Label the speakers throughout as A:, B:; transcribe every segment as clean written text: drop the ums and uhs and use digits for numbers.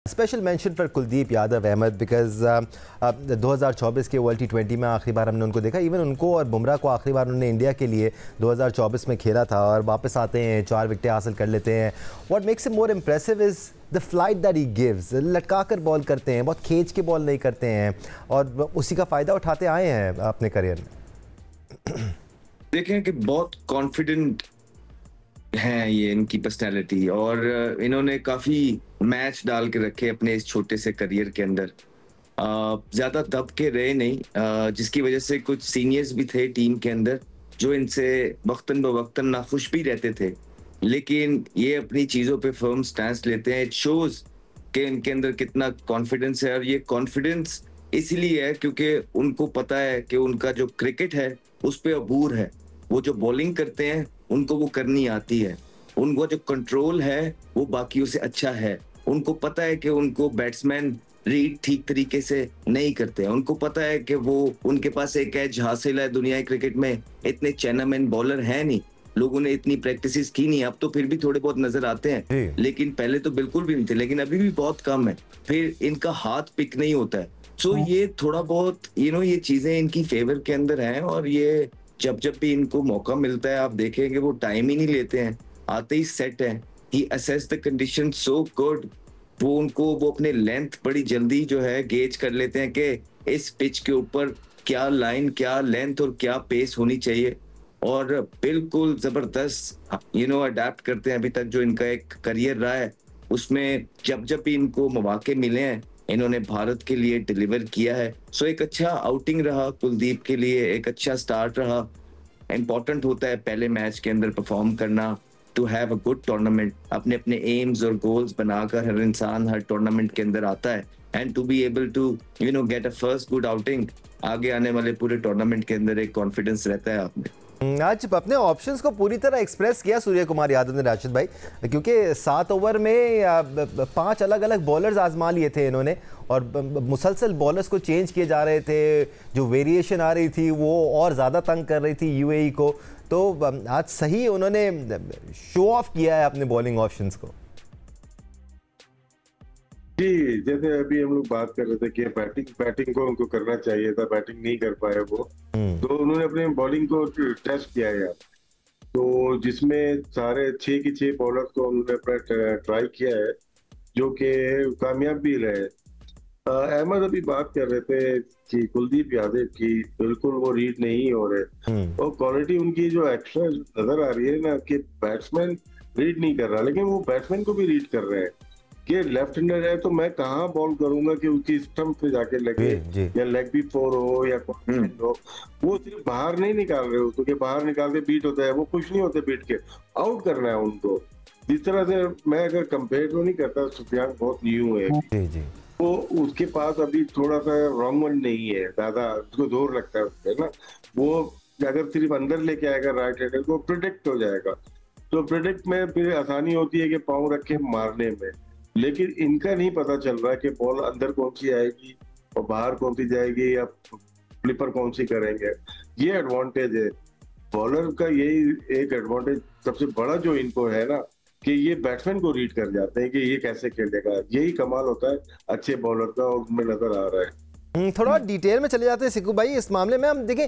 A: Special mention for Kuldeep Yadav Ahmed because 2024 के world T20 में आखिरी बार हमने उनको देखा। इवन उनको और बुमराह को आखिरी बार उन्होंने इंडिया के लिए 2024 में खेला था और वापस आते हैं, 4 विकेटें हासिल कर लेते हैं। What makes him more impressive is the flight that he gives. लटका कर बॉल करते हैं, बहुत खींच के बॉल नहीं करते हैं और उसी का फ़ायदा उठाते आए हैं अपने करियर में।
B: देखें कि बहुत कॉन्फिडेंट हैं ये, इनकी पर्सनैलिटी, और इन्होंने काफ़ी मैच डाल के रखे अपने इस छोटे से करियर के अंदर। ज़्यादा दब के रहे नहीं, जिसकी वजह से कुछ सीनियर्स भी थे टीम के अंदर जो इनसे वक्तन बवक्तन नाखुश भी रहते थे, लेकिन ये अपनी चीज़ों पे फर्म स्टैंस लेते हैं। इट शोज़ कि इनके अंदर कितना कॉन्फिडेंस है, और ये कॉन्फिडेंस इसीलिए है क्योंकि उनको पता है कि उनका जो क्रिकेट है उस पर अबूर है। वो जो बॉलिंग करते हैं उनको वो करनी आती है, उनको जो कंट्रोल है वो बाकियों से अच्छा है। उनको पता है कि उनको बैट्समैन रीड ठीक तरीके से नहीं करते हैं, उनको पता है कि वो उनके पास एक एज हासिल है। दुनिया क्रिकेट में इतने चैनामैन बॉलर हैं नहीं, लोगों ने इतनी प्रैक्टिस की नहीं। अब तो फिर भी थोड़े बहुत नजर आते हैं, लेकिन पहले तो बिल्कुल भी नहीं थे, लेकिन अभी भी बहुत कम है। फिर इनका हाथ पिक नहीं होता है। सो ये थोड़ा बहुत ये चीजें इनकी फेवर के अंदर हैं, और ये जब भी इनको मौका मिलता है आप देखेंगे वो टाइम ही नहीं लेते हैं, आते ही सेट है। He assess the condition so good. वो अपने लेंथ बड़ी जल्दी जो है गेज कर लेते हैं कि इस पिच के ऊपर क्या लाइन, क्या लेंथ और क्या पेस होनी चाहिए, और बिल्कुल जबरदस्त अडेप्ट करते हैं। अभी तक जो इनका एक करियर रहा है उसमें जब भी इनको मौके मिले हैं इन्होंने भारत के लिए डिलीवर किया है। सो एक अच्छा आउटिंग रहा कुलदीप के लिए, एक अच्छा स्टार्ट रहा। इम्पोर्टेंट होता है पहले मैच के अंदर परफॉर्म करना, to have a good tournament. अपने अपने एम्स और गोल्स बनाकर हर इंसान हर टूर्नामेंट के अंदर आता है, and to be able to get a first good outing, आगे आने वाले पूरे टूर्नामेंट के अंदर एक कॉन्फिडेंस रहता है आप में।
A: आज अपने ऑप्शंस को पूरी तरह एक्सप्रेस किया सूर्य कुमार यादव ने, राशिद भाई, क्योंकि 7 ओवर में 5 अलग अलग बॉलर्स आजमा लिए थे इन्होंने, और मुसलसल बॉलर्स को चेंज किए जा रहे थे। जो वेरिएशन आ रही थी वो और ज़्यादा तंग कर रही थी यूएई को। तो आज सही उन्होंने शो ऑफ किया है अपने बॉलिंग ऑप्शंस को।
C: जी, जैसे अभी हम लोग बात कर रहे थे कि बैटिंग को उनको करना चाहिए था, बैटिंग नहीं कर पाए वो, तो उन्होंने अपने बॉलिंग को टेस्ट किया है, तो जिसमें सारे 6 की 6 बॉलर को उन्होंने अपना ट्राई किया है, जो कि कामयाब भी रहे। अहमद अभी बात कर रहे थे कि कुलदीप यादव की बिल्कुल वो रीड नहीं हो रहे, और क्वालिटी उनकी जो एक्स्ट्रा नजर आ रही है ना कि बैट्समैन रीड नहीं कर रहा, लेकिन वो बैट्समैन को भी रीड कर रहे हैं कि लेफ्ट हैंडर है तो मैं कहाँ बॉल करूंगा कि उसकी स्टंप पे जाके लगे, या लेग बी 4 हो या कॉन्फिडेंट हो। वो सिर्फ बाहर नहीं निकाल रहे उसको कि बाहर निकाल के बीट होता है, वो खुश नहीं होते बीट के, आउट करना है उनको। जिस तरह से मैं अगर कंपेयर तो नहीं करता, सुफियान बहुत न्यू है, वो उसके पास अभी थोड़ा सा रॉन्ग वन नहीं है, ज्यादा उसको जोर लगता है उसपे ना। वो अगर सिर्फ अंदर लेके आएगा राइट हैंडर को, प्रोटेक्ट हो जाएगा, तो प्रोटेक्ट में फिर आसानी होती है कि पाँव रख के मारने में। लेकिन इनका नहीं पता चल रहा है कि बॉल अंदर कौन सी आएगी और बाहर कौन सी जाएगी, या फ्लिपर कौन सी करेंगे। ये एडवांटेज है बॉलर का, यही एक एडवांटेज सबसे बड़ा जो इनको है ना, कि ये बैट्समैन को रीड कर जाते हैं कि ये कैसे खेलेगा। यही कमाल होता है अच्छे बॉलर का, और उनमें नजर आ रहा है।
A: थोड़ा डिटेल में चले जाते हैं सिक्कू भाई इस मामले में। हम देखें,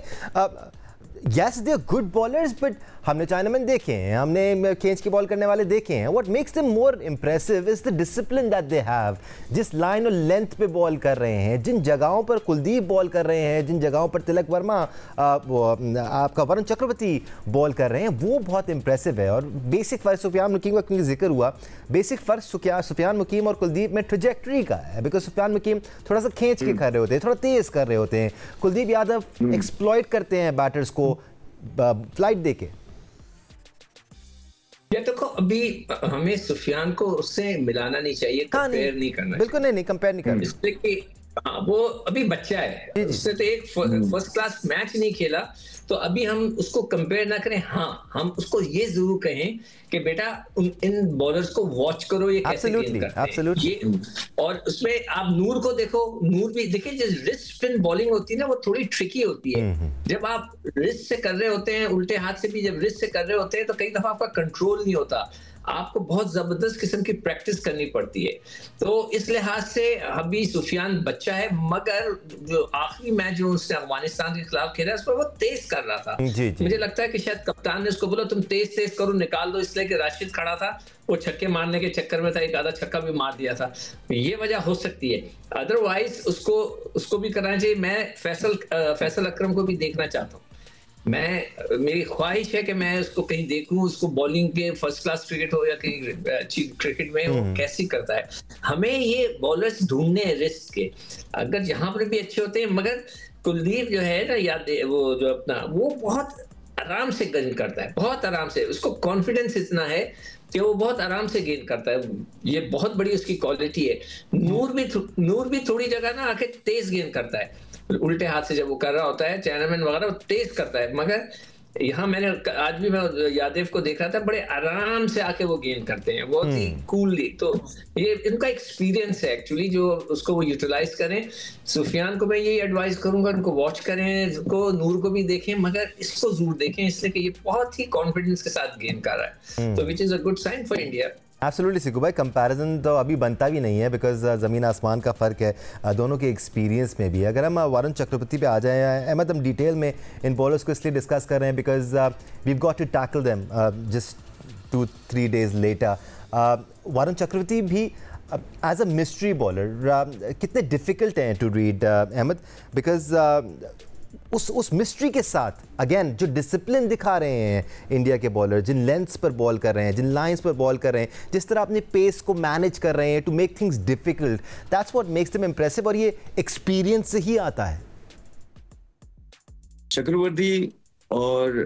A: yes they are good bowlers, but हमने चाइनामैन देखे हैं, हमने खींच के बॉल करने वाले देखे हैं। What makes them more impressive is the discipline that they have. जिस लाइन और लेंथ पे बॉल कर रहे हैं, जिन जगहों पर कुलदीप बॉल कर रहे हैं, जिन जगहों पर तिलक वर्मा, आपका वरुण चक्रवर्ती बॉल कर रहे हैं, वो बहुत इंप्रेसिव है। और बेसिक फ़र्क सुफियान मुकीम का क्योंकि जिक्र हुआ, बेसिक फ़र्क सुफियान मुकीम और कुलदीप में ट्रैजेक्टरी का है। बिकॉज सुफियान मुकीम थोड़ा सा खींच के कर रहे होते हैं, थोड़ा तेज़ कर रहे होते हैं। कुलदीप यादव एक्सप्लॉइट करते हैं बैटर्स को फ्लाइट देके।
D: ये देखो, अभी हमें सुफियान को उससे मिलाना नहीं चाहिए, कंपेयर नहीं करना,
A: बिल्कुल नहीं कंपेयर नहीं करना,
D: इसलिए कि वो अभी बच्चा है, उससे तो एक फर्स्ट क्लास मैच नहीं खेला, तो अभी हम उसको कंपेयर ना करें। हाँ, हम उसको ये जरूर कहें कि बेटा इन बॉलर्स को वॉच करो, ये कैसे गेम करते हैं ये। और उसमें आप नूर को देखो, नूर भी देखिए, जो रिस्ट स्पिन बॉलिंग होती है ना, वो थोड़ी ट्रिकी होती है। जब आप रिस्ट से कर रहे होते हैं, उल्टे हाथ से भी जब रिस्ट से कर रहे होते हैं, तो कई दफा आपका कंट्रोल नहीं होता। आपको बहुत जबरदस्त किस्म की प्रैक्टिस करनी पड़ती है। तो इस लिहाज से अभी सुफियान बच्चा है, मगर जो आखिरी मैच जो उसने अफगानिस्तान के खिलाफ खेला उस पर वो तेज कर रहा था। मुझे लगता है कि शायद कप्तान ने उसको बोला तुम तेज तेज करो, निकाल दो, इसलिए कि राशिद खड़ा था, वो छक्के मारने के चक्कर में था, एक आधा छक्का भी मार दिया था, ये वजह हो सकती है। अदरवाइज उसको भी करना चाहिए। मैं फैसल अकरम को भी देखना चाहता हूँ। मेरी ख्वाहिश है कि मैं उसको कहीं देखूं, उसको बॉलिंग के फर्स्ट क्लास क्रिकेट हो या कहीं अच्छी क्रिकेट में वो कैसी करता है। हमें ये बॉलर्स ढूंढने हैं रिस्क के, अगर जहां पर भी अच्छे होते हैं। मगर कुलदीप जो है ना, याद वो जो अपना वो बहुत आराम से गेन करता है, बहुत आराम से, उसको कॉन्फिडेंस इतना है कि वो बहुत आराम से गेन करता है। ये बहुत बड़ी उसकी क्वालिटी है। नूर भी थोड़ी जगह ना आके तेज गेन करता है, उल्टे हाथ से जब वो कर रहा होता है चैनमैन वगैरह, वो तेज करता है। मगर यहाँ मैंने आज भी मैं यादेव को देखा था, बड़े आराम से आके वो गेन करते हैं, बहुत ही कूलली। तो ये इनका एक्सपीरियंस है एक्चुअली, जो उसको वो यूटिलाइज करें। सुफियान को मैं यही एडवाइस करूंगा, इनको वॉच करें, इसको नूर को भी देखें, मगर इसको जरूर देखें, इसलिए कि ये बहुत ही कॉन्फिडेंस के साथ गेन कर रहा है, तो which is a good sign for India.
A: Absolutely सिकू भाई, कंपैरिजन तो अभी बनता भी नहीं है, बिकॉज ज़मीन आसमान का फ़र्क है दोनों के एक्सपीरियंस में भी। अगर हम वरुण चक्रवर्ती पे आ जाएं, अहमद, हम डिटेल में इन बॉलर्स को इसलिए डिस्कस कर रहे हैं because we got to tackle them just 2-3 days later. Varun Chakravarthy भी एज अ मिस्ट्री बॉलर कितने डिफ़िकल्ट हैं टू रीड अहमद, बिकॉज उस मिस्ट्री के साथ अगेन जो डिसिप्लिन दिखा रहे हैं इंडिया के बॉलर, जिन लेंथ्स पर बॉल कर रहे हैं, जिन लाइंस पर बॉल कर रहे हैं, जिस तरह अपने पेस को मैनेज कर रहे हैं to make things difficult, that's what makes them impressive, और ये एक्सपीरियंस से ही आता है।
B: चक्रवर्ती और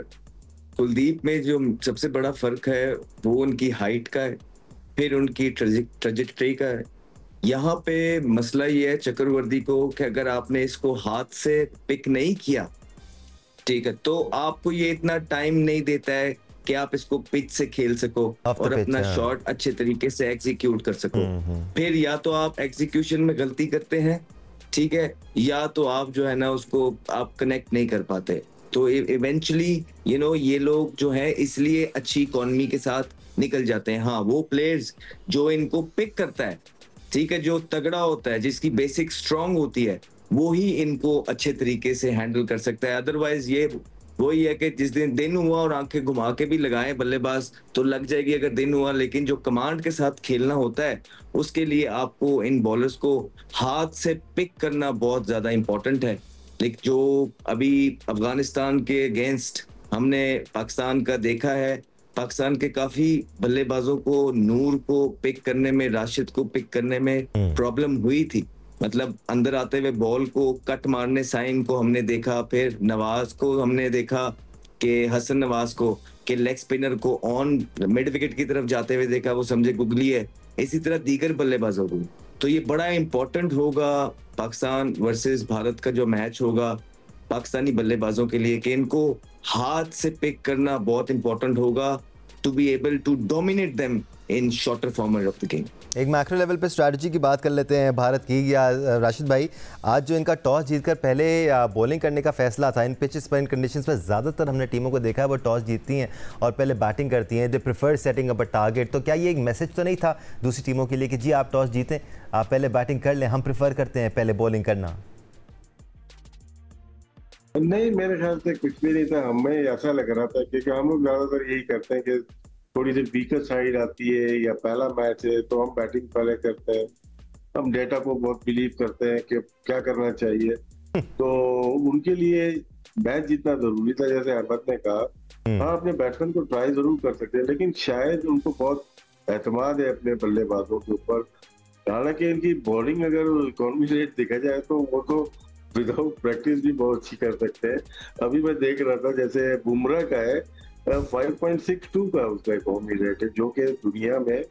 B: कुलदीप में जो सबसे बड़ा फर्क है वो उनकी हाइट का है, फिर उनकी ट्रेजेक्टरी का है। यहाँ पे मसला ये है चक्रवर्ती को कि अगर आपने इसको हाथ से पिक नहीं किया, ठीक है, तो आपको ये इतना टाइम नहीं देता है कि आप इसको पिच से खेल सको और अपना शॉट अच्छे तरीके से एग्जीक्यूट कर सको। फिर या तो आप एग्जीक्यूशन में गलती करते हैं, ठीक है, या तो आप जो है ना उसको आप कनेक्ट नहीं कर पाते। तो इवेंचुअली ये लोग जो है इसलिए अच्छी इकोनॉमी के साथ निकल जाते हैं। हाँ, वो प्लेयर्स जो इनको पिक करता है, ठीक है, जो तगड़ा होता है, जिसकी बेसिक स्ट्रांग होती है, वो ही इनको अच्छे तरीके से हैंडल कर सकता है। अदरवाइज ये वही है कि जिस दिन हुआ और आंखें घुमा के भी लगाए बल्लेबाज तो लग जाएगी अगर दिन हुआ, लेकिन जो कमांड के साथ खेलना होता है उसके लिए आपको इन बॉलर्स को हाथ से पिक करना बहुत ज्यादा इंपॉर्टेंट है। लेकिन जो अभी अफगानिस्तान के अगेंस्ट हमने पाकिस्तान का देखा है, पाकिस्तान के काफी बल्लेबाजों को नूर को पिक करने में, राशिद को पिक करने में प्रॉब्लम हुई थी। मतलब अंदर आते हुए बॉल को कट मारने साइन को हमने देखा, फिर नवाज को हमने देखा कि हसन नवाज को कि लेग स्पिनर को ऑन मिड विकेट की तरफ जाते हुए देखा, वो समझे गुगली है। इसी तरह दीगर बल्लेबाजों को। तो ये बड़ा इंपॉर्टेंट होगा पाकिस्तान वर्सेस भारत का जो मैच होगा पाकिस्तानी बल्लेबाजों के लिए कि इनको हाथ से पिक करना बहुत इंपॉर्टेंट होगा to be able to dominate them in shorter format of the game.
A: एक मैक्रो लेवल पे स्ट्रैटेजी की बात कर लेते हैं भारत की। या राशिद भाई, आज जो इनका टॉस जीतकर पहले बॉलिंग करने का फैसला था, इन पिचेस पर, इन कंडीशंस पर ज़्यादातर हमने टीमों को देखा है वो टॉस जीतती हैं और पहले बैटिंग करती हैं। They prefer setting up a target. तो क्या ये एक मैसेज तो नहीं था दूसरी टीमों के लिए कि जी आप टॉस जीतें, आप पहले बैटिंग कर लें, हम प्रेफर करते हैं पहले बॉलिंग करना?
C: नहीं, मेरे ख्याल से कुछ भी नहीं था। हमें ऐसा लग रहा था क्योंकि हम लोग ज्यादातर यही करते हैं कि थोड़ी सी वीकर साइड आती है या पहला मैच है तो हम बैटिंग पहले करते हैं। हम डेटा को बहुत बिलीव करते हैं कि क्या करना चाहिए। तो उनके लिए मैच जीतना जरूरी था, जैसे अहमद ने कहा। हाँ, अपने बैट्समैन को ट्राई जरूर कर सकते हैं, लेकिन शायद उनको बहुत एतमाद है अपने बल्लेबाजों के ऊपर। हालांकि इनकी बॉलिंग अगर इकोनॉमी रेट देखा जाए तो वो तो विदाउट प्रैक्टिस भी बहुत अच्छी कर सकते हैं। अभी मैं देख रहा था जैसे बुमराह का है 5.62 का उसका इकोनॉमी रेट है, जो कि दुनिया में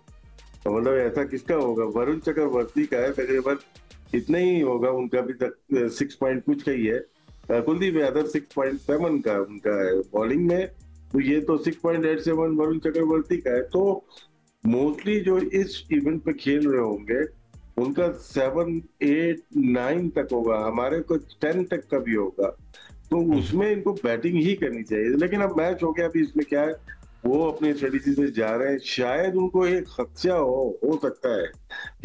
C: मतलब ऐसा किसका होगा। वरुण चक्रवर्ती का है तकरीबन इतना ही होगा, उनका भी तक 6 पॉइंट कुछ का ही है। कुलदीप यादव 6.7 का उनका है बॉलिंग में, तो ये तो 6.87 वरुण चक्रवर्ती का है। तो मोस्टली जो इस इवेंट पे खेल रहे होंगे उनका 7, 8, 9 तक होगा, हमारे को 10 तक का भी होगा। तो उसमें इनको बैटिंग ही करनी चाहिए। लेकिन अब मैच हो गया, अभी इसमें क्या है, वो अपनी स्ट्रेटेजी से जा रहे हैं। शायद उनको एक खदशा हो सकता है,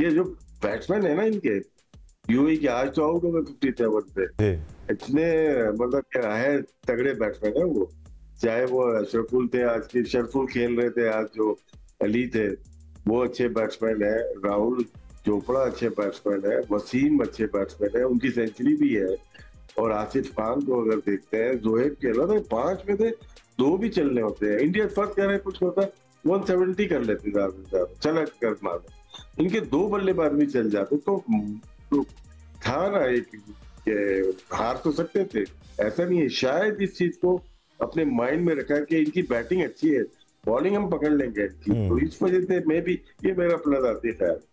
C: ये जो बैट्समैन है ना इनके यूएई के, आज तो आउट हो गए 57 पे, इतने मतलब क्या है, तगड़े बैट्समैन है वो। चाहे वो शरफुल थे, आज के शरफुल खेल रहे थे, आज जो अली थे वो अच्छे बैट्समैन है, राहुल चोपड़ा अच्छे बैट्समैन है, वसीम अच्छे बैट्समैन है, उनकी सेंचुरी भी है। और आसिफ खान को अगर देखते हैं, जोहेब खेला था 5 में से 2 भी चलने होते हैं। इंडिया फर्क कर रहे कुछ होता 170 कर लेते ज्यादा चल कर मार, इनके 2 बल्लेबाज भी चल जाते तो था ना एक, हार तो सकते थे, ऐसा नहीं है। शायद इस चीज को अपने माइंड में रखा कि इनकी बैटिंग अच्छी है, बॉलिंग हम पकड़ लेंगे इनकी, तो इस वजह से मैं भी, ये मेरा प्लस आती है।